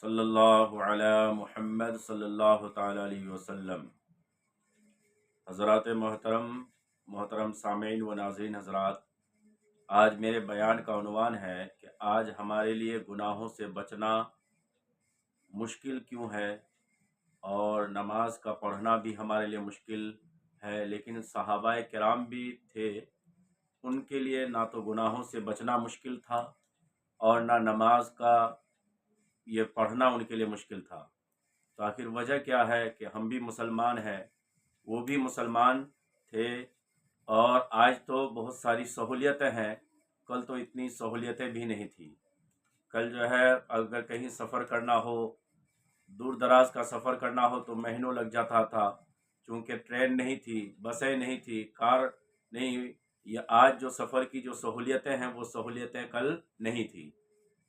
صلی اللہ علی محمد صلی اللہ تعالی علیہ وسلم۔ حضرات محترم سامعین و ناظرین حضرات، آج میرے بیان کا عنوان ہے کہ آج ہمارے لیے گناہوں سے بچنا مشکل کیوں ہے، اور نماز کا پڑھنا بھی ہمارے لیے مشکل ہے۔ لیکن صحابہ کرام بھی تھے، ان کے لیے نہ تو گناہوں سے بچنا مشکل تھا اور نہ نماز کا یہ پڑھنا ان کے لیے مشکل تھا۔ تو آخر وجہ کیا ہے کہ ہم بھی مسلمان ہیں، وہ بھی مسلمان تھے، اور آج تو بہت ساری سہولیتیں ہیں، کل تو اتنی سہولیتیں بھی نہیں تھی۔ کل جو ہے اگر کہیں سفر کرنا ہو، دور دراز کا سفر کرنا ہو تو مہینوں لگ جاتا تھا، چونکہ ٹرین نہیں تھی، بسیں نہیں تھی، کار نہیں۔ یہ آج جو سفر کی جو سہولیتیں ہیں وہ سہولیتیں کل نہیں تھی،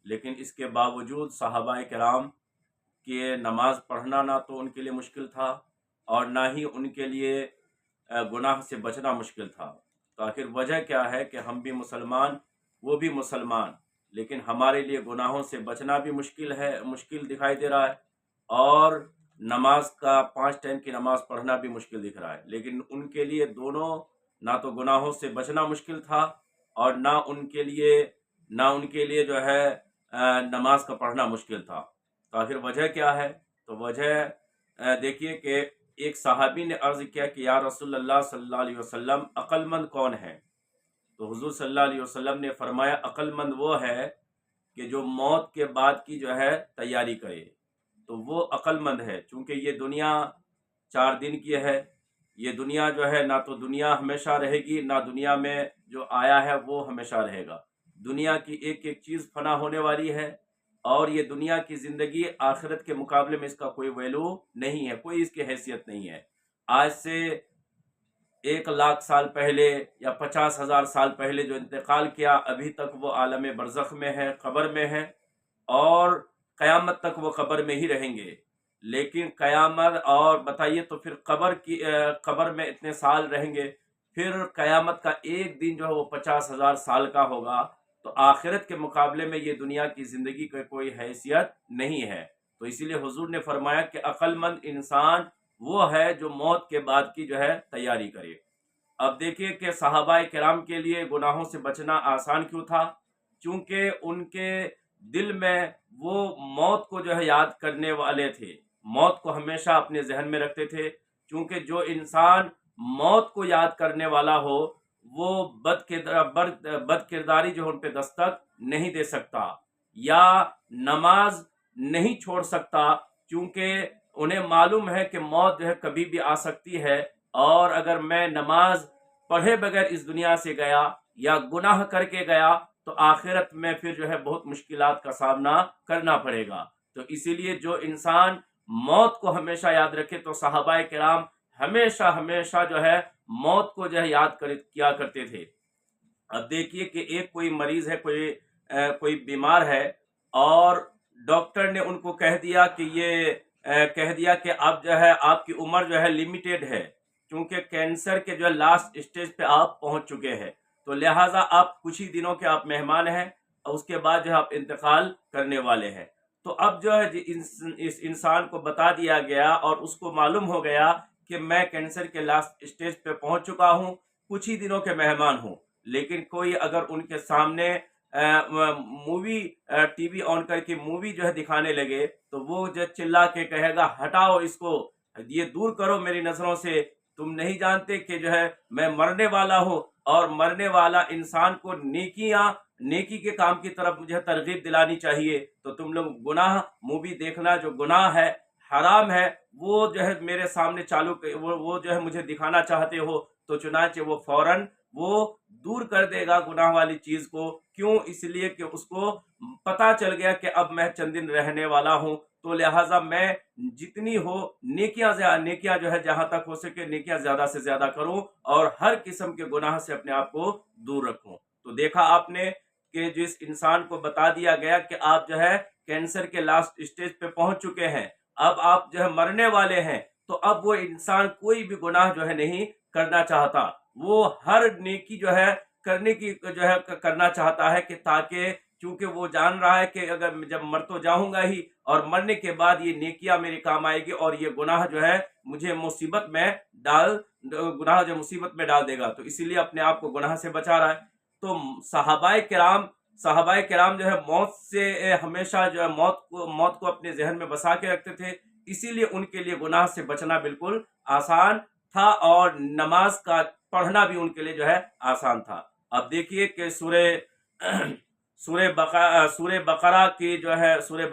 لیکن اس کے باوجود صحابہ کرام کہ نماز پڑھنا نہ تو ان کے لیے مشکل تھا اور نہ ہی ان کے لیے گناہ سے بچنا مشکل تھا۔ تو آخر وجہ کیا ہے کہ ہم بھی مسلمان، وہ بھی مسلمان، لیکن ہمارے لیے گناہوں سے بچنا بھی مشکل دکھائی دے رہا ہے، اور نماز کا 5 ٹائم کی نماز پڑھنا بھی مشکل دکھ رہا ہے۔ لیکن ان کے لیے دونوں، نہ تو گناہوں سے بچنا مشکل تھا اور نہ ان کے لیے جو ہے نماز کا پڑھنا مشکل تھا۔ تو آخر وجہ کیا ہے؟ تو وجہ دیکھیے کہ ایک صحابی نے عرض کیا کہ یا رسول اللہ صلی اللہ علیہ وسلم، عقل مند کون ہے؟ تو حضور صلی اللہ علیہ وسلم نے فرمایا عقل مند وہ ہے کہ جو موت کے بعد کی جو ہے تیاری کرے، تو وہ عقل مند ہے۔ چونکہ یہ دنیا 4 دن کی ہے، یہ دنیا جو ہے نہ تو دنیا ہمیشہ رہے گی، نہ دنیا میں جو آیا ہے وہ ہمیشہ رہے گا۔ دنیا کی ایک ایک چیز فنا ہونے والی ہے، اور یہ دنیا کی زندگی آخرت کے مقابلے میں اس کا کوئی ویلو نہیں ہے، کوئی اس کی حیثیت نہیں ہے۔ آج سے 1,00,000 سال پہلے یا 50,000 سال پہلے جو انتقال کیا، ابھی تک وہ عالم برزخ میں ہے، قبر میں ہے، اور قیامت تک وہ قبر میں ہی رہیں گے۔ لیکن قیامت، اور بتائیے تو پھر قبر میں اتنے سال رہیں گے، پھر قیامت کا ایک دن جو ہے وہ 50,000 سال کا ہوگا۔ تو آخرت کے مقابلے میں یہ دنیا کی زندگی کا کوئی حیثیت نہیں ہے۔ تو اسی لیے حضور نے فرمایا کہ عقل مند انسان وہ ہے جو موت کے بعد کی جو ہے تیاری کرے۔ اب دیکھیے کہ صحابہ کرام کے لیے گناہوں سے بچنا آسان کیوں تھا؟ چونکہ ان کے دل میں وہ موت کو جو ہے یاد کرنے والے تھے، موت کو ہمیشہ اپنے ذہن میں رکھتے تھے۔ چونکہ جو انسان موت کو یاد کرنے والا ہو، وہ بد کرداری جو ان پہ دستک نہیں دے سکتا، یا نماز نہیں چھوڑ سکتا، چونکہ انہیں معلوم ہے کہ موت جو ہے کبھی بھی آ سکتی ہے، اور اگر میں نماز پڑھے بغیر اس دنیا سے گیا یا گناہ کر کے گیا تو آخرت میں پھر جو ہے بہت مشکلات کا سامنا کرنا پڑے گا۔ تو اسی لیے جو انسان موت کو ہمیشہ یاد رکھے، تو صحابہ کرام ہمیشہ جو ہے موت کو جو ہے یاد کیا کرتے تھے۔ اب دیکھیے کہ ایک کوئی مریض ہے، کوئی بیمار ہے، اور ڈاکٹر نے ان کو کہہ دیا کہ اب جو ہے آپ کی عمر جو ہے لیمیٹڈ ہے، کیونکہ کینسر کے جو ہے لاسٹ اسٹیج پہ آپ پہنچ چکے ہیں، تو لہٰذا آپ کچھ ہی دنوں کے آپ مہمان ہیں، اور اس کے بعد جو ہے آپ انتقال کرنے والے ہیں۔ تو اب جو ہے اس انسان کو بتا دیا گیا، اور اس کو معلوم ہو گیا کہ میں کینسر کے لاسٹ اسٹیج پہ پہنچ چکا ہوں، کچھ ہی دنوں کے مہمان ہوں۔ لیکن کوئی اگر ان کے سامنے مووی ٹی وی آن کر کے مووی جو ہے دکھانے لگے، تو وہ جو چلا کے کہے گا ہٹاؤ اس کو، یہ دور کرو میری نظروں سے، تم نہیں جانتے کہ جو ہے میں مرنے والا ہوں، اور مرنے والا انسان کو نیکی کے کام کی طرف مجھے ترغیب دلانی چاہیے، تو تم لوگ گناہ مووی دیکھنا جو گناہ ہے، حرام ہے، وہ جو ہے میرے سامنے وہ جو ہے مجھے دکھانا چاہتے ہو، تو چنانچہ وہ فوراً وہ دور کر دے گا گناہ والی چیز کو۔ کیوں؟ اس لیے کہ اس کو پتا چل گیا کہ اب میں چند دن رہنے والا ہوں، تو لہٰذا میں جتنی ہو نیکیاں جو ہے جہاں تک ہو سکے نیکیاں زیادہ سے زیادہ کروں، اور ہر قسم کے گناہ سے اپنے آپ کو دور رکھوں۔ تو دیکھا آپ نے کہ جس انسان کو بتا دیا گیا کہ آپ جو ہے کینسر کے لاسٹ اسٹیج پہ پہنچ چکے ہیں، اب آپ جو ہے مرنے والے ہیں، تو اب وہ انسان کوئی بھی گناہ جو ہے نہیں کرنا چاہتا، وہ ہر نیکی جو ہے کرنا چاہتا ہے، کہ تاکہ چونکہ وہ جان رہا ہے کہ اگر جب مر تو جاؤں گا ہی، اور مرنے کے بعد یہ نیکیاں میرے کام آئے گی، اور یہ گناہ جو ہے مجھے مصیبت میں ڈال دے گا، تو اسی لیے اپنے آپ کو گناہ سے بچا رہا ہے۔ تو صحابہ کرام جو ہے موت سے ہمیشہ جو ہے موت کو اپنے ذہن میں بسا کے رکھتے تھے، اسی لیے ان کے لیے گناہ سے بچنا بالکل آسان تھا، اور نماز کا پڑھنا بھی ان کے لیے جو ہے آسان تھا۔ اب دیکھیے کہ سورہ بقرہ کی جو ہے سورہ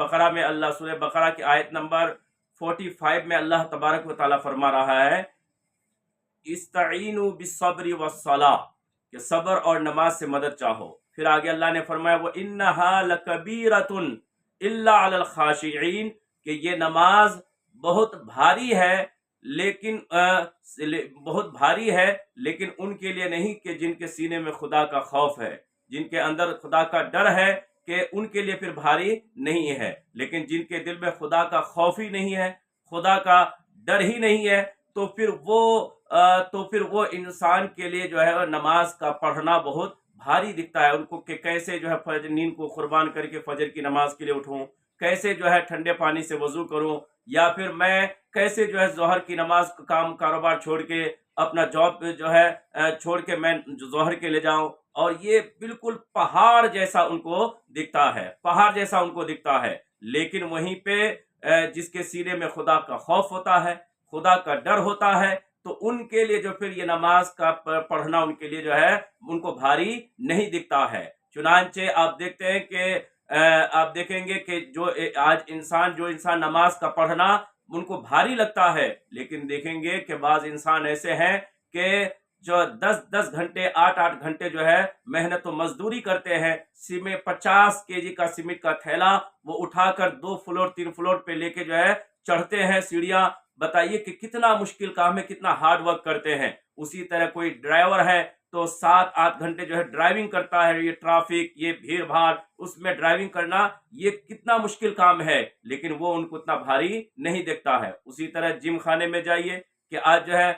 بقرہ کی آیت نمبر 45 میں اللہ تبارک و تعالیٰ فرما رہا ہے، استعینوا بالصبر والصلاۃ، کہ صبر اور نماز سے مدد چاہو۔ پھر آگے اللہ نے فرمایا وَإِنَّهَا لَكَبِيرَةٌ إِلَّا عَلَى الْخَاشِعِينَ، کہ یہ نماز بہت بھاری ہے لیکن ان کے لیے نہیں کہ جن کے سینے میں خدا کا خوف ہے، جن کے اندر خدا کا ڈر ہے، کہ ان کے لیے پھر بھاری نہیں ہے، لیکن جن کے دل میں خدا کا خوف ہی نہیں ہے، خدا کا ڈر ہی نہیں ہے، تو پھر وہ انسان کے لیے جو ہے نماز کا پڑھنا بہت بھاری دکھتا ہے ان کو، کہ کیسے جو ہے نیند کو قربان کر کے فجر کی نماز کے لیے اٹھوں، کیسے جو ہے ٹھنڈے پانی سے وضو کروں، یا پھر میں کیسے جو ہے ظہر کی نماز کاروبار چھوڑ کے اپنا جاب جو ہے چھوڑ کے میں ظہر کے لے جاؤں۔ اور یہ بالکل پہاڑ جیسا ان کو دکھتا ہے، لیکن وہیں پہ جس کے سینے میں خدا کا خوف ہوتا ہے، خدا کا ڈر ہوتا ہے، تو ان کے لیے جو پھر یہ نماز کا پڑھنا ان کے لیے جو ہے ان کو بھاری نہیں دکھتا ہے۔ چنانچہ آپ دیکھیں گے کہ جو انسان نماز کا پڑھنا ان کو بھاری لگتا ہے، لیکن دیکھیں گے کہ بعض انسان ایسے ہیں کہ جو 10 گھنٹے 8 گھنٹے جو ہے محنت و مزدوری کرتے ہیں، 50 kg کا سیمنٹ کا تھیلا وہ اٹھا کر 2 فلور 3 فلور پہ لے کے جو ہے چڑھتے ہیں سیڑھیاں۔ بتائیے کہ کتنا مشکل کام ہے، کتنا ہارڈ ورک کرتے ہیں۔ اسی طرح کوئی ڈرائیور ہے تو 7-8 گھنٹے جو ہے ڈرائیونگ کرتا ہے، یہ ٹرافک، یہ بھیڑ بھاڑ، اس میں ڈرائیونگ کرنا یہ کتنا مشکل کام ہے، لیکن وہ ان کو اتنا بھاری نہیں دیکھتا ہے۔ اسی طرح جم خانے میں جائیے کہ آج جو ہے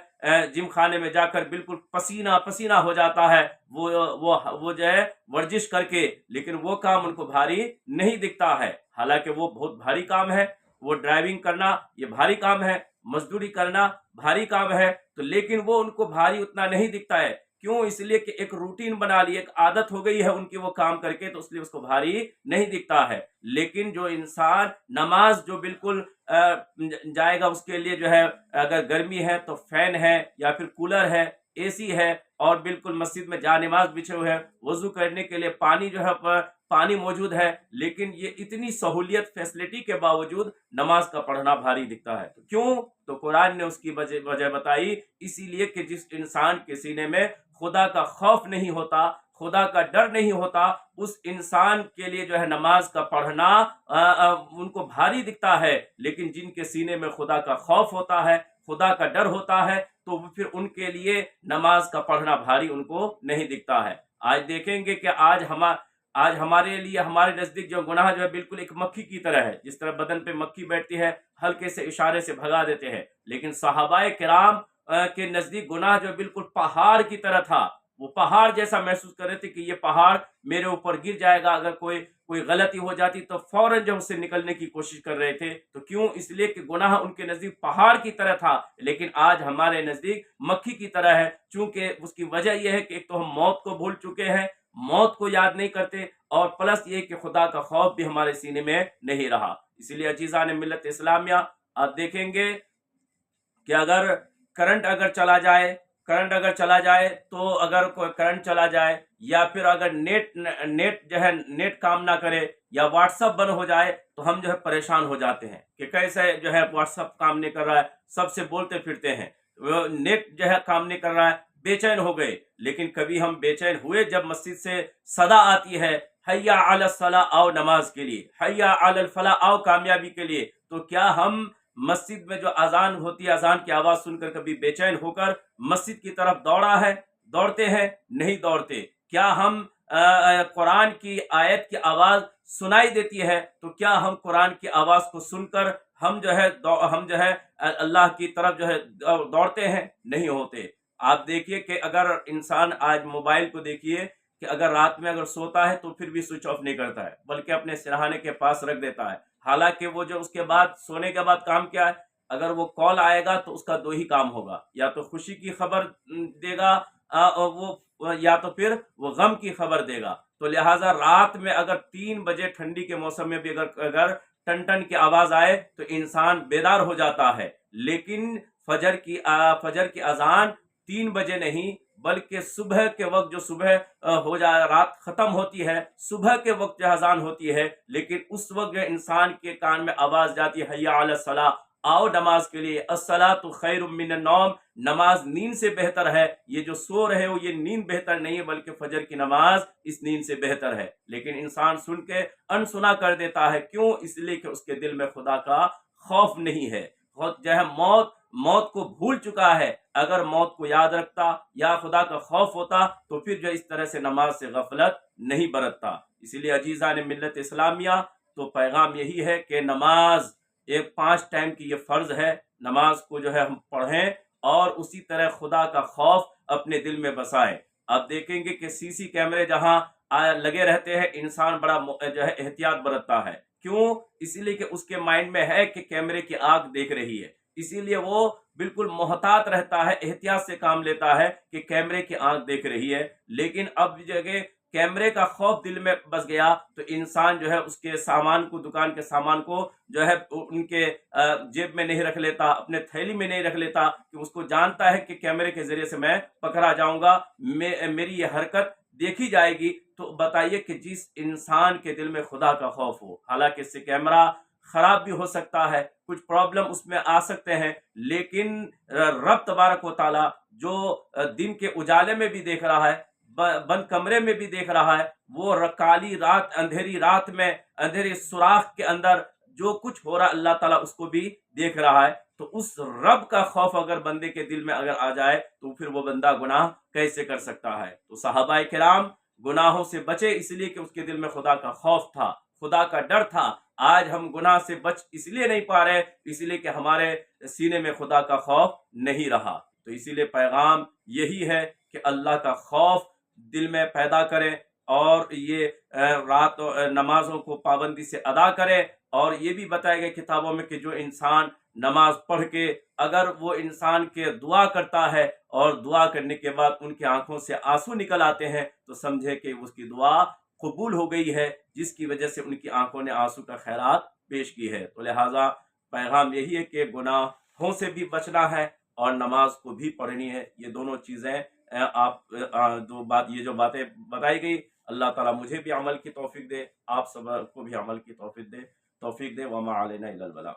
جم خانے میں جا کر بالکل پسینہ پسینہ ہو جاتا ہے وہ جو ہے ورزش کر کے، لیکن وہ کام ان کو بھاری نہیں دکھتا ہے، حالانکہ وہ بہت بھاری کام ہے۔ وہ ڈرائیونگ کرنا یہ بھاری کام ہے، مزدوری کرنا بھاری کام ہے، تو لیکن وہ ان کو بھاری اتنا نہیں دکھتا ہے۔ کیوں؟ اس لیے کہ ایک روٹین بنا لی، ایک عادت ہو گئی ہے ان کی وہ کام کر کے، تو اس لیے اس کو بھاری نہیں دکھتا ہے۔ لیکن جو انسان نماز جو بالکل جائے گا، اس کے لیے جو ہے اگر گرمی ہے تو فین ہے، یا پھر کولر ہے، اے سی ہے، اور بالکل مسجد میں جا نماز بچھے ہوئے ہیں، وضو کرنے کے لیے پانی جو ہے پانی موجود ہے، لیکن یہ اتنی سہولیت فیسلٹی کے باوجود نماز کا پڑھنا بھاری دکھتا ہے۔ کیوں؟ تو قرآن نے اس کی وجہ بتائی، اسی لیے کہ جس انسان کے سینے میں خدا کا خوف نہیں ہوتا، خدا کا ڈر نہیں ہوتا، اس انسان کے لیے جو ہے نماز کا پڑھنا ان کو بھاری دکھتا ہے، لیکن جن کے سینے میں خدا کا خوف ہوتا ہے، خدا کا ڈر ہوتا ہے، تو پھر ان کے لیے نماز کا پڑھنا بھاری ان کو نہیں دکھتا ہے۔ آج دیکھیں گے کہ آج ہمارے لیے ہمارے نزدیک جو گناہ جو ہے بالکل ایک مکھی کی طرح ہے، جس طرح بدن پہ مکھی بیٹھتی ہے ہلکے سے اشارے سے بھگا دیتے ہیں، لیکن صحابہ کرام کے نزدیک گناہ جو بالکل پہاڑ کی طرح تھا، وہ پہاڑ جیسا محسوس کر رہے تھے کہ یہ پہاڑ میرے اوپر گر جائے گا، اگر کوئی غلطی ہو جاتی تو فوراً جو اس سے نکلنے کی کوشش کر رہے تھے۔ تو کیوں؟ اس لیے کہ گناہ ان کے نزدیک پہاڑ کی طرح تھا، لیکن آج ہمارے نزدیک مکھی کی طرح ہے، چونکہ اس کی وجہ یہ ہے کہ ایک تو ہم موت کو بھول چکے ہیں، موت کو یاد نہیں کرتے، اور پلس یہ کہ خدا کا خوف بھی ہمارے سینے میں نہیں رہا۔ اسی لیے عزیزان ملت اسلامیہ، آپ دیکھیں گے کہ اگر کرنٹ چلا جائے تو اگر کوئی کرنٹ چلا جائے، یا پھر اگر نیٹ کام نہ کرے، یا واٹس ایپ بند ہو جائے، تو ہم جو ہے پریشان ہو جاتے ہیں کہ کیسے جو ہے واٹس ایپ کام نہیں کر رہا ہے، سب سے بولتے پھرتے ہیں، نیٹ جو ہے کام نہیں کر رہا ہے، بے چین ہو گئے۔ لیکن کبھی ہم بے چین ہوئے جب مسجد سے صدا آتی ہے حیا علی الصلاۃ، آؤ نماز کے لیے، حیا علی الفلاح، آؤ کامیابی کے لیے، تو کیا ہم مسجد میں جو اذان ہوتی ہے، اذان کی آواز سن کر کبھی بے چین ہو کر مسجد کی طرف دوڑتے ہیں؟ نہیں دوڑتے۔ کیا ہم قرآن کی آیت کی آواز سنائی دیتی ہے تو کیا ہم قرآن کی آواز کو سن کر ہم جو ہے اللہ کی طرف جو ہے دوڑتے ہیں؟ نہیں ہوتے۔ آپ دیکھیے کہ اگر انسان آج موبائل کو دیکھیے کہ اگر رات میں اگر سوتا ہے تو پھر بھی سوئچ آف نہیں کرتا ہے، بلکہ اپنے سرہانے کے پاس رکھ دیتا ہے، حالانکہ وہ جو اس کے بعد سونے کے بعد کام کیا ہے؟ اگر وہ کال آئے گا تو اس کا دو ہی کام ہوگا، یا تو خوشی کی خبر دے گا، یا تو پھر وہ غم کی خبر دے گا۔ تو لہٰذا رات میں اگر 3 بجے ٹھنڈی کے موسم میں بھی اگر ٹن ٹن کی آواز آئے تو انسان بیدار ہو جاتا ہے، لیکن فجر کی اذان 3 بجے نہیں بلکہ صبح کے وقت، جو صبح ہو جائے، رات ختم ہوتی ہے، صبح کے وقت جو اذان ہوتی ہے، لیکن اس وقت جو انسان کے کان میں آواز جاتی ہے حی علی الصلاۃ، آؤ نماز کے لیے، الصلاۃ خیر من النوم، نماز نیند سے بہتر ہے، یہ جو سو رہے ہو یہ نیند بہتر نہیں ہے بلکہ فجر کی نماز اس نیند سے بہتر ہے۔ لیکن انسان سن کے انسنا کر دیتا ہے، کیوں؟ اس لیے کہ اس کے دل میں خدا کا خوف نہیں ہے، جو ہے موت کو بھول چکا ہے۔ اگر موت کو یاد رکھتا یا خدا کا خوف ہوتا تو پھر جو اس طرح سے نماز سے غفلت نہیں برتتا۔ اسی لیے عزیزان ملت اسلامیہ، تو پیغام یہی ہے کہ نماز ایک 5 ٹائم کی یہ فرض ہے، نماز کو جو ہے ہم پڑھیں اور اسی طرح خدا کا خوف اپنے دل میں بسائیں۔ آپ دیکھیں گے کہ سی کیمرے جہاں لگے رہتے ہیں، انسان بڑا جو ہے احتیاط برتتا ہے، کیوں؟ اسی لیے کہ اس کے مائنڈ میں ہے کہ کیمرے کی آنکھ دیکھ رہی ہے، اسی لیے وہ بالکل محتاط رہتا ہے، احتیاط سے کام لیتا ہے کہ کیمرے کی آنکھ دیکھ رہی ہے۔ لیکن اب جگہ کیمرے کا خوف دل میں بس گیا تو انسان جو ہے اس کے سامان کو، دکان کے سامان کو جو ہے ان کے جیب میں نہیں رکھ لیتا، اپنے تھیلی میں نہیں رکھ لیتا، کہ اس کو جانتا ہے کہ کیمرے کے ذریعے سے میں پکڑا جاؤں گا، میری یہ حرکت دیکھی جائے گی۔ تو بتائیے کہ جس انسان کے دل میں خدا کا خوف ہو، حالانکہ اس سے کیمرہ خراب بھی ہو سکتا ہے، کچھ پرابلم اس میں آ سکتے ہیں، لیکن رب تبارک و تعالی جو دن کے اجالے میں بھی دیکھ رہا ہے، بند کمرے میں بھی دیکھ رہا ہے، وہ کالی رات، اندھیری رات میں، اندھیری سوراخ کے اندر جو کچھ ہو رہا ہے اللہ تعالیٰ اس کو بھی دیکھ رہا ہے۔ تو اس رب کا خوف اگر بندے کے دل میں اگر آ جائے تو پھر وہ بندہ گناہ کیسے کر سکتا ہے؟ تو صحابہ کرام گناہوں سے بچے اس لیے کہ اس کے دل میں خدا کا خوف تھا، خدا کا ڈر تھا۔ آج ہم گناہ سے بچ اس لیے نہیں پا رہے، اس لیے کہ ہمارے سینے میں خدا کا خوف نہیں رہا۔ تو اسی لیے پیغام یہی ہے کہ اللہ کا خوف دل میں پیدا کریں، اور یہ رات نمازوں کو پابندی سے ادا کرے۔ اور یہ بھی بتایا گیا کتابوں میں کہ جو انسان نماز پڑھ کے اگر وہ انسان کے دعا کرتا ہے اور دعا کرنے کے بعد ان کی آنکھوں سے آنسو نکل آتے ہیں تو سمجھے کہ اس کی دعا قبول ہو گئی ہے، جس کی وجہ سے ان کی آنکھوں نے آنسو کا خیرات پیش کی ہے۔ تو لہٰذا پیغام یہی ہے کہ گناہوں سے بھی بچنا ہے اور نماز کو بھی پڑھنی ہے۔ یہ دونوں چیزیں یہ جو باتیں بتائی گئی، اللہ تعالیٰ مجھے بھی عمل کی توفیق دے، آپ سب کو بھی عمل کی توفیق دے۔ وما علینا الا البلاغ۔